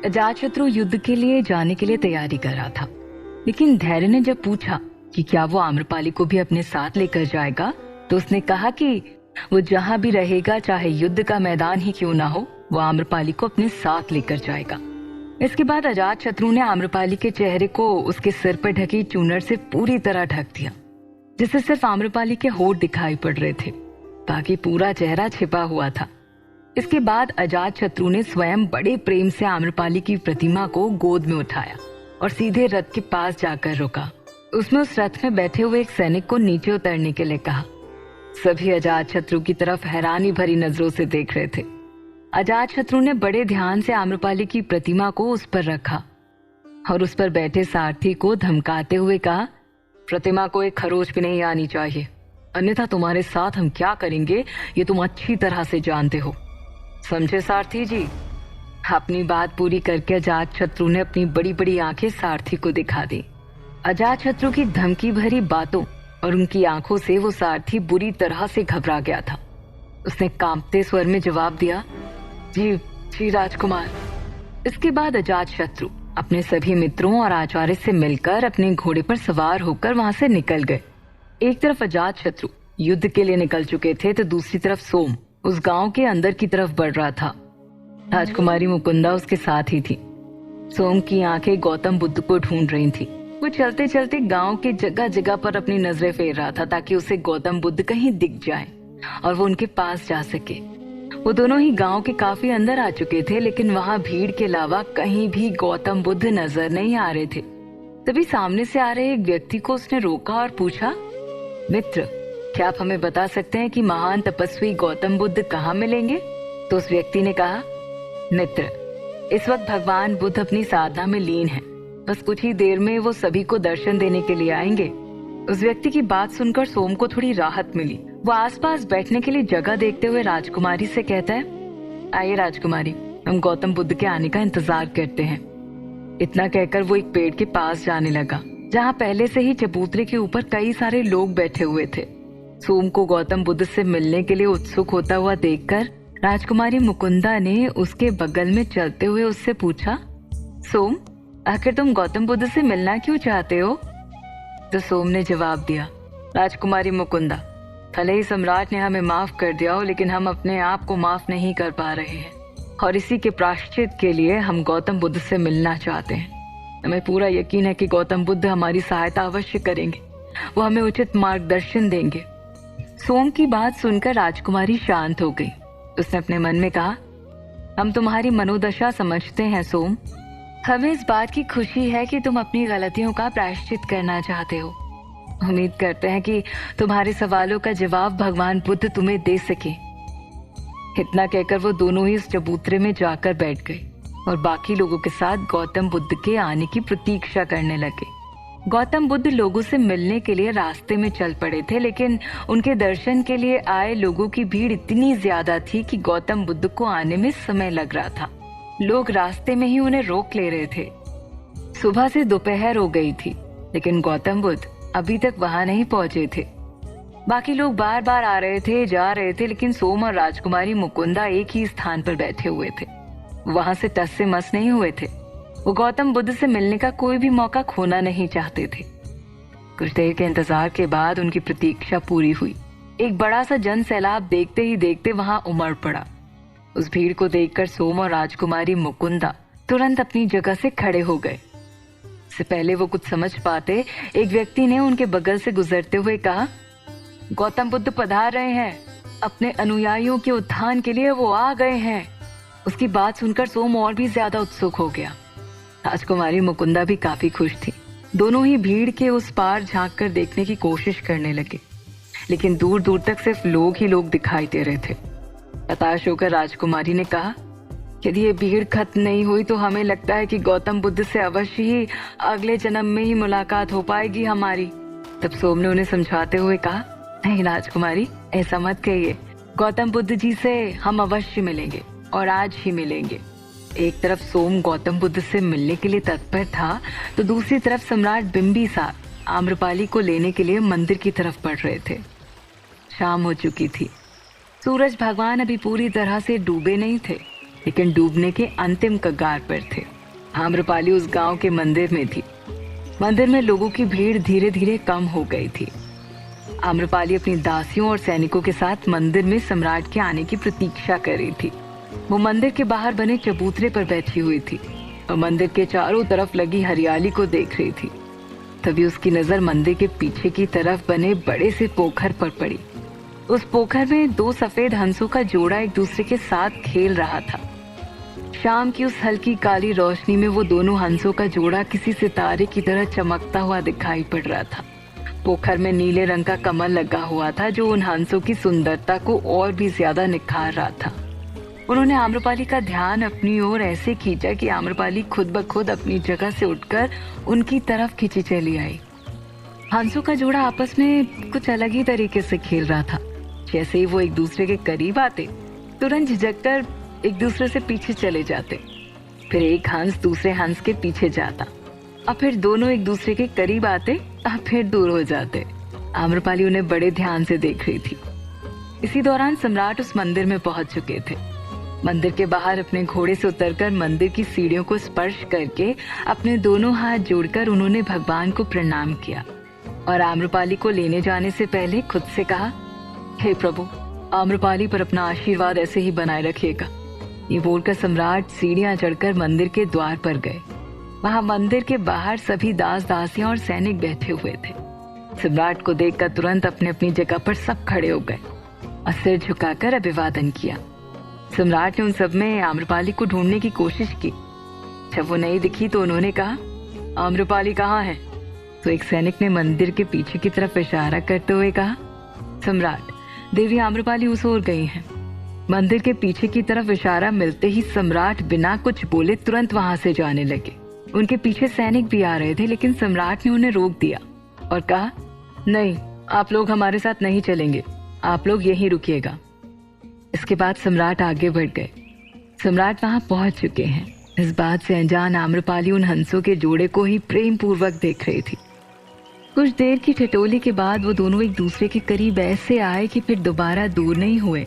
अजातशत्रु युद्ध के लिए जाने के लिए तैयारी कर रहा था, लेकिन धैर्य ने जब पूछा कि क्या वो आम्रपाली को भी अपने साथ लेकर जाएगा, तो उसने कहा कि वो जहां भी रहेगा, चाहे युद्ध का मैदान ही क्यों ना हो, वो आम्रपाली को अपने साथ लेकर जाएगा। इसके बाद अजातशत्रु ने आम्रपाली के चेहरे को उसके सिर पर ढकी चूनर से पूरी तरह ढक दिया, जिससे सिर्फ आम्रपाली के होंठ दिखाई पड़ रहे थे, बाकी पूरा चेहरा छिपा हुआ था। इसके बाद अजातशत्रु ने स्वयं बड़े प्रेम से आम्रपाली की प्रतिमा को गोद में उठाया और सीधे रथ के पास जाकर रुका। उसमें उस रथ में बैठे हुए एक सैनिक को नीचे उतरने के लिए कहा। सभी अजातशत्रु की तरफ हैरानी भरी नजरों से देख रहे थे। अजातशत्रु ने बड़े ध्यान से आम्रपाली की प्रतिमा को उस पर रखा और उस पर बैठे सारथी को धमकाते हुए कहा, प्रतिमा को एक खरोच भी नहीं आनी चाहिए, अन्यथा तुम्हारे साथ हम क्या करेंगे ये तुम अच्छी तरह से जानते हो, समझे सारथी जी। अपनी बात पूरी करके अजातशत्रु ने अपनी बड़ी बड़ी आंखें सारथी को दिखा दी। अजातशत्रु की धमकी भरी बातों और उनकी आंखों से वो सारथी बुरी तरह से घबरा गया था। उसने कांपते स्वर में जवाब दिया, जी जी राजकुमार। इसके बाद अजातशत्रु अपने सभी मित्रों और आचार्य से मिलकर अपने घोड़े पर सवार होकर वहां से निकल गए। एक तरफ अजातशत्रु युद्ध के लिए निकल चुके थे, तो दूसरी तरफ सोम उस गांव के अंदर की तरफ बढ़ रहा था। राजकुमारी मुकुंदा उसके साथ ही थी। सोम की आंखें गौतम बुद्ध को ढूंढ रही थी। वो चलते चलते गांव के जगह जगह पर अपनी नजरें फेर रहा था, ताकि उसे गौतम बुद्ध कहीं दिख जाए और वो उनके पास जा सके। वो दोनों ही गांव के काफी अंदर आ चुके थे, लेकिन वहां भीड़ के अलावा कहीं भी गौतम बुद्ध नजर नहीं आ रहे थे। तभी सामने से आ रहे एक व्यक्ति को उसने रोका और पूछा, मित्र, क्या आप हमें बता सकते हैं कि महान तपस्वी गौतम बुद्ध कहाँ मिलेंगे? तो उस व्यक्ति ने कहा, मित्र, इस वक्त भगवान बुद्ध अपनी साधना में लीन है, बस कुछ ही देर में वो सभी को दर्शन देने के लिए आएंगे। उस व्यक्ति की बात सुनकर सोम को थोड़ी राहत मिली। वो आसपास बैठने के लिए जगह देखते हुए राजकुमारी से कहता है, आइए राजकुमारी, हम गौतम बुद्ध के आने का इंतजार करते हैं। इतना कहकर वो एक पेड़ के पास जाने लगा, जहाँ पहले से ही चबूतरे के ऊपर कई सारे लोग बैठे हुए थे। सोम को गौतम बुद्ध से मिलने के लिए उत्सुक होता हुआ देखकर राजकुमारी मुकुंदा ने उसके बगल में चलते हुए उससे पूछा, सोम, आखिर तुम गौतम बुद्ध से मिलना क्यों चाहते हो? तो सोम ने जवाब दिया, राजकुमारी मुकुंदा, भले ही सम्राट ने हमें माफ कर दिया हो, लेकिन हम अपने आप को माफ नहीं कर पा रहे हैं, और इसी के प्रायश्चित के लिए हम गौतम बुद्ध से मिलना चाहते हैं। हमें पूरा यकीन है कि गौतम बुद्ध हमारी सहायता अवश्य करेंगे, वो हमें उचित मार्गदर्शन देंगे। सोम की बात सुनकर राजकुमारी शांत हो गई। उसने अपने मन में कहा, हम तुम्हारी मनोदशा समझते हैं सोम। हमें इस बात की खुशी है कि तुम अपनी गलतियों का प्रायश्चित करना चाहते हो। उम्मीद करते हैं कि तुम्हारे सवालों का जवाब भगवान बुद्ध तुम्हें दे सके। इतना कहकर वो दोनों ही उस चबूतरे में जाकर बैठ गए और बाकी लोगों के साथ गौतम बुद्ध के आने की प्रतीक्षा करने लगे। गौतम बुद्ध लोगों से मिलने के लिए रास्ते में चल पड़े थे, लेकिन उनके दर्शन के लिए आए लोगों की भीड़ इतनी ज्यादा थी कि गौतम बुद्ध को आने में समय लग रहा था। लोग रास्ते में ही उन्हें रोक ले रहे थे। सुबह से दोपहर हो गई थी, लेकिन गौतम बुद्ध अभी तक वहां नहीं पहुंचे थे। बाकी लोग बार बार आ रहे थे, जा रहे थे, लेकिन सोम और राजकुमारी मुकुंदा एक ही स्थान पर बैठे हुए थे। वहां से टस से मस नहीं हुए थे। वो गौतम बुद्ध से मिलने का कोई भी मौका खोना नहीं चाहते थे। कुछ देर के इंतजार के बाद उनकी प्रतीक्षा पूरी हुई। एक बड़ा सा जन सैलाब देखते ही देखते वहां उमड़ पड़ा। उस भीड़ को देखकर सोम और राजकुमारी मुकुंदा तुरंत अपनी जगह से खड़े हो गए। इससे पहले वो कुछ समझ पाते, एक व्यक्ति ने उनके बगल से गुजरते हुए कहा, गौतम बुद्ध पधार रहे हैं, अपने अनुयायियों के उत्थान के लिए वो आ गए हैं। उसकी बात सुनकर सोम और भी ज्यादा उत्सुक हो गया। राजकुमारी मुकुंदा भी काफी खुश थी। दोनों ही भीड़ के उस पार झांक कर देखने की कोशिश करने लगे, लेकिन दूर दूर तक सिर्फ लोग ही लोग दिखाई दे रहे थे। हताश होकर राजकुमारी ने कहा, यदि ये भीड़ खत्म नहीं हुई तो हमें लगता है कि गौतम बुद्ध से अवश्य ही अगले जन्म में ही मुलाकात हो पाएगी हमारी। तब सोम ने उन्हें समझाते हुए कहा, नहीं राजकुमारी, ऐसा मत कहिए, गौतम बुद्ध जी से हम अवश्य मिलेंगे और आज ही मिलेंगे। एक तरफ सोम गौतम बुद्ध से मिलने के लिए तत्पर था, तो दूसरी तरफ सम्राट बिंबिसार आम्रपाली को लेने के लिए मंदिर की तरफ बढ़ रहे थे। शाम हो चुकी थी। सूरज भगवान अभी पूरी तरह से डूबे नहीं थे, लेकिन डूबने के अंतिम कगार पर थे। आम्रपाली उस गांव के मंदिर में थी। मंदिर में लोगों की भीड़ धीरे धीरे कम हो गई थी। आम्रपाली अपनी दासियों और सैनिकों के साथ मंदिर में सम्राट के आने की प्रतीक्षा कर रही थी। वो मंदिर के बाहर बने चबूतरे पर बैठी हुई थी और मंदिर के चारों तरफ लगी हरियाली को देख रही थी। तभी उसकी नजर मंदिर के पीछे की तरफ बने बड़े से पोखर पर पड़ी। उस पोखर में 2 सफेद हंसों का जोड़ा एक दूसरे के साथ खेल रहा था। शाम की उस हल्की काली रोशनी में वो दोनों हंसों का जोड़ा किसी सितारे की तरह चमकता हुआ दिखाई पड़ रहा था। पोखर में नीले रंग का कमल लगा हुआ था जो उन हंसों की सुंदरता को और भी ज्यादा निखार रहा था। उन्होंने आम्रपाली का ध्यान अपनी ओर ऐसे खींचा कि आम्रपाली खुद ब खुद अपनी जगह से उठकर उनकी तरफ खींची चली आई। हंसों का जोड़ा आपस में कुछ अलग ही तरीके से खेल रहा था। जैसे ही वो एक दूसरे के करीब आते, तुरंत झिझककर एक दूसरे से पीछे चले जाते। फिर एक हंस दूसरे हंस के पीछे जाता और फिर दोनों एक दूसरे के करीब आते और फिर दूर हो जाते। आम्रपाली उन्हें बड़े ध्यान से देख रही थी। इसी दौरान सम्राट उस मंदिर में पहुंच चुके थे। मंदिर के बाहर अपने घोड़े से उतरकर मंदिर की सीढ़ियों को स्पर्श करके अपने दोनों हाथ जोड़कर उन्होंने भगवान को प्रणाम किया और आम्रपाली को लेने जाने से पहले खुद से कहा, हे प्रभु, आम्रपाली पर अपना आशीर्वाद ऐसे ही बनाए रखिएगा। ये बोलकर सम्राट सीढ़ियां चढ़कर मंदिर के द्वार पर गए। वहां मंदिर के बाहर सभी दास दासियां और सैनिक बैठे हुए थे। सम्राट को देखकर तुरंत अपने अपनी जगह पर सब खड़े हो गए और सिर झुकाकर अभिवादन किया। सम्राट ने उन सब में आम्रपाली को ढूंढने की कोशिश की। जब वो नहीं दिखी तो उन्होंने कहा, आम्रपाली कहाँ है? तो एक सैनिक ने मंदिर के पीछे की तरफ इशारा करते हुए कहा, सम्राट, देवी आम्रपाली उस ओर गई हैं। मंदिर के पीछे की तरफ इशारा मिलते ही सम्राट बिना कुछ बोले तुरंत वहां से जाने लगे। उनके पीछे सैनिक भी आ रहे थे, लेकिन सम्राट ने उन्हें रोक दिया और कहा, नहीं, आप लोग हमारे साथ नहीं चलेंगे, आप लोग यहीं रुकिएगा। इसके बाद सम्राट आगे बढ़ गए। सम्राट वहां पहुंच चुके हैं। इस बात से अनजान आम्रपाली उन हंसों के जोड़े को ही प्रेम पूर्वक देख रही थी। कुछ देर की ठिठोली के बाद वो दोनों एक दूसरे के करीब ऐसे आए कि फिर दोबारा दूर नहीं हुए।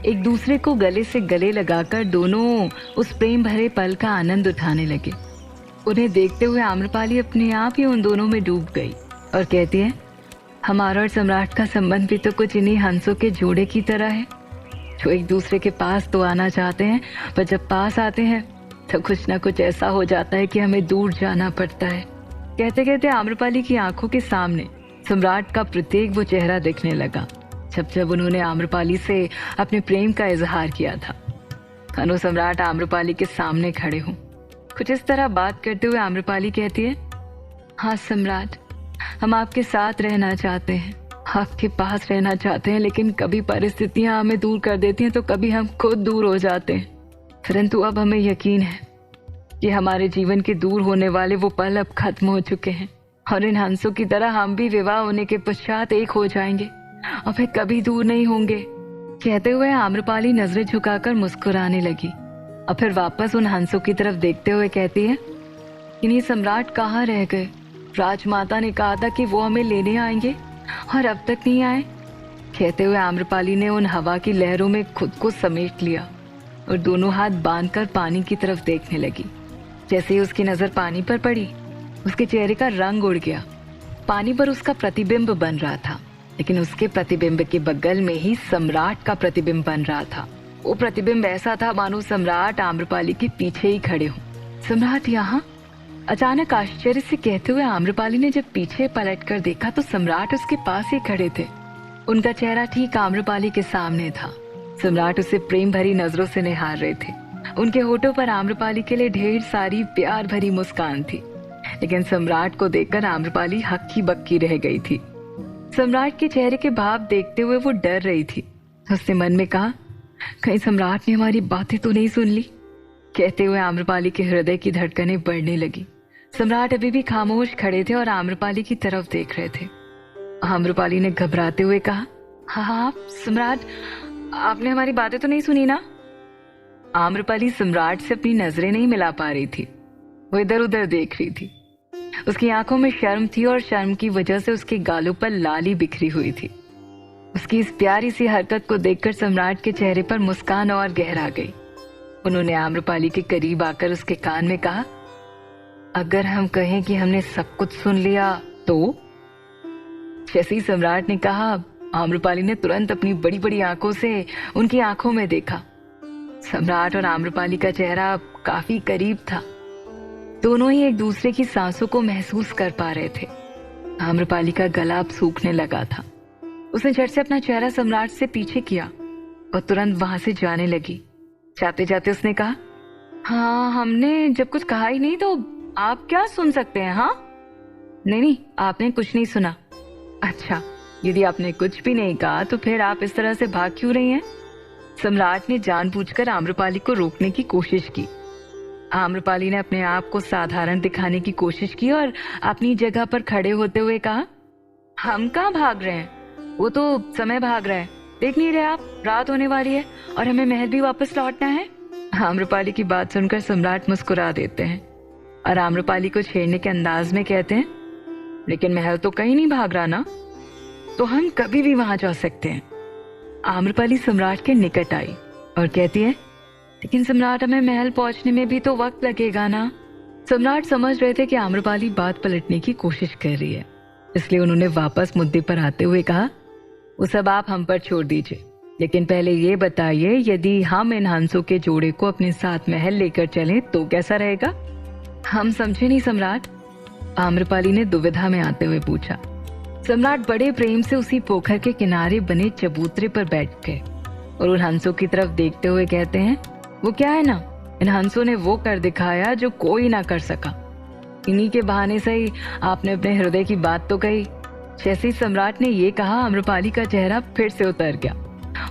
एक दूसरे को गले से गले लगाकर दोनों उस प्रेम भरे पल का आनंद उठाने लगे। उन्हें देखते हुए आम्रपाली अपने आप ही उन दोनों में डूब गई और कहती है, हमारा और सम्राट का संबंध भी तो कुछ इन्हीं हंसों के जोड़े की तरह है, जो एक दूसरे के पास तो आना चाहते हैं, पर जब पास आते हैं तो कुछ ना कुछ ऐसा हो जाता है कि हमें दूर जाना पड़ता है। कहते कहते आम्रपाली की आंखों के सामने सम्राट का प्रत्येक वो चेहरा दिखने लगा जब जब उन्होंने आम्रपाली से अपने प्रेम का इजहार किया था। अनु सम्राट आम्रपाली के सामने खड़े हों। कुछ इस तरह बात करते हुए आम्रपाली कहती है, हाँ सम्राट, हम आपके साथ रहना चाहते हैं, आपके पास रहना चाहते हैं, लेकिन कभी परिस्थितियां हमें दूर कर देती हैं तो कभी हम खुद दूर हो जाते हैं। परंतु अब हमें यकीन है कि हमारे जीवन के दूर होने वाले वो पल अब खत्म हो चुके हैं और इन हंसों की तरह हम भी विवाह होने के पश्चात एक हो जाएंगे और फिर कभी दूर नहीं होंगे। कहते हुए आम्रपाली नजरें झुकाकर मुस्कुराने लगी और फिर वापस उन हंसों की तरफ देखते हुए कहती है, इन्हीं सम्राट कहाँ रह गए? राजमाता ने कहा था कि वो हमें लेने आएंगे और अब तक नहीं आए। कहते हुए आम्रपाली ने उन हवा की लहरों में खुद को समेट लिया और दोनों हाथ बांधकर पानी की तरफ देखने लगी। जैसे ही उसकी नजर पानी पर पड़ी, उसके चेहरे का रंग उड़ गया। पानी पर उसका प्रतिबिंब बन रहा था, लेकिन उसके प्रतिबिंब के बगल में ही सम्राट का प्रतिबिंब बन रहा था। वो प्रतिबिंब ऐसा था मानो सम्राट आम्रपाली के पीछे ही खड़े हों। सम्राट यहाँ? अचानक आश्चर्य से कहते हुए आम्रपाली ने जब पीछे पलटकर देखा तो सम्राट उसके पास ही खड़े थे। उनका चेहरा ठीक आम्रपाली के सामने था। सम्राट उसे प्रेम भरी नजरों से निहार रहे थे। उनके होठों पर आम्रपाली के लिए ढेर सारी प्यार भरी मुस्कान थी, लेकिन सम्राट को देखकर आम्रपाली हक्की बक्की रह गई थी। सम्राट के चेहरे के भाव देखते हुए वो डर रही थी। उसने मन में कहा, कहीं सम्राट ने हमारी बातें तो नहीं सुन ली। कहते हुए आम्रपाली के हृदय की धड़कनें बढ़ने लगी। सम्राट अभी भी खामोश खड़े थे और आम्रपाली की तरफ देख रहे थे। आम्रपाली ने घबराते हुए कहा, हाँ सम्राट, आपने हमारी बातें तो नहीं सुनी ना? आम्रपाली सम्राट से अपनी नजरें नहीं मिला पा रही थी। वो इधर उधर देख रही थी। उसकी आंखों में शर्म थी और शर्म की वजह से उसके गालों पर लाली बिखरी हुई थी। उसकी इस प्यारी सी हरकत को देखकर सम्राट के चेहरे पर मुस्कान और गहरा गई। उन्होंने आम्रपाली के करीब आकर उसके कान में कहा, अगर हम कहें कि हमने सब कुछ सुन लिया तो? जैसे सम्राट ने कहा, आम्रपाली ने तुरंत अपनी बड़ी बड़ी आंखों से उनकी आंखों में देखा। सम्राट और आम्रपाली का चेहरा काफी करीब था। दोनों ही एक दूसरे की सांसों को महसूस कर पा रहे थे। आम्रपाली का गला अब सूखने लगा था। उसने झट से अपना चेहरा सम्राट से पीछे किया और तुरंत वहां से जाने लगी। जाते जाते उसने कहा, हाँ, हमने जब कुछ कहा ही नहीं तो आप क्या सुन सकते हैं? हाँ, नहीं, आपने कुछ नहीं सुना। अच्छा, यदि आपने कुछ भी नहीं कहा तो फिर आप इस तरह से भाग क्यों रही हैं? सम्राट ने जानबूझकर आम्रपाली को रोकने की कोशिश की। आम्रपाली ने अपने आप को साधारण दिखाने की कोशिश की और अपनी जगह पर खड़े होते हुए कहा, हम कहाँ भाग रहे हैं? वो तो समय भाग रहा है। देख नहीं रहे आप, रात होने वाली है और हमें महल भी वापस लौटना है। आम्रपाली की बात सुनकर सम्राट मुस्कुरा देते हैं और आम्रपाली को छेड़ने के अंदाज में कहते हैं, लेकिन महल तो कहीं नहीं भाग रहा ना, तो हम कभी भी वहां जा सकते हैं। आम्रपाली सम्राट के निकट आई और कहती है, लेकिन सम्राट, हमें महल पहुंचने में भी तो वक्त लगेगा ना। सम्राट समझ रहे थे कि आम्रपाली बात पलटने की कोशिश कर रही है, इसलिए उन्होंने वापस मुद्दे पर आते हुए कहा, वो सब आप हम पर छोड़ दीजिए, लेकिन पहले ये बताइए, यदि हम इन हंसों के जोड़े को अपने साथ महल लेकर चलें तो कैसा रहेगा? हम समझे नहीं सम्राट, आम्रपाली ने दुविधा में आते हुए पूछा। सम्राट बड़े प्रेम से उसी पोखर के किनारे बने चबूतरे पर बैठ गए और उन हंसों की तरफ देखते हुए कहते हैं, वो क्या है ना, इन हंसों ने वो कर दिखाया जो कोई ना कर सका। इन्हीं के बहाने से ही आपने अपने हृदय की बात तो कही। जैसे ही सम्राट ने ये कहा, आम्रपाली का चेहरा फिर से उतर गया।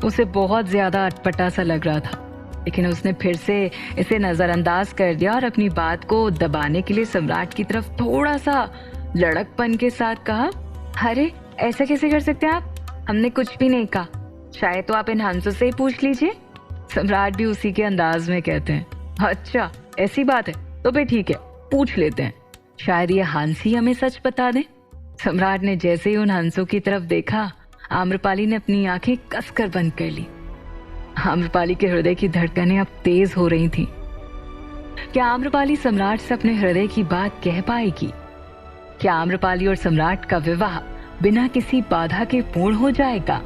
उसे बहुत ज्यादा अटपटा सा लग रहा था, लेकिन उसने फिर से इसे नजरअंदाज कर दिया और अपनी बात को दबाने के लिए सम्राट की तरफ थोड़ा सा लड़कपन के साथ कहा, अरे ऐसा कैसे कर सकते हैं आप? हमने कुछ भी नहीं कहा, शायद तो आप इन हंसों से ही पूछ लीजिए। सम्राट भी उसी के अंदाज में कहते हैं, अच्छा ऐसी बात है, तो फिर ठीक है, पूछ लेते हैं, शायद ये हंस ही हमें सच बता दें। सम्राट ने जैसे ही उन हंसों की तरफ देखा, आम्रपाली ने अपनी आंखें कसकर बंद कर ली। आम्रपाली के हृदय की धड़कनें अब तेज हो रही थीं। क्या आम्रपाली सम्राट से अपने हृदय की बात कह पाएगी? क्या आम्रपाली और सम्राट का विवाह बिना किसी बाधा के पूर्ण हो जाएगा?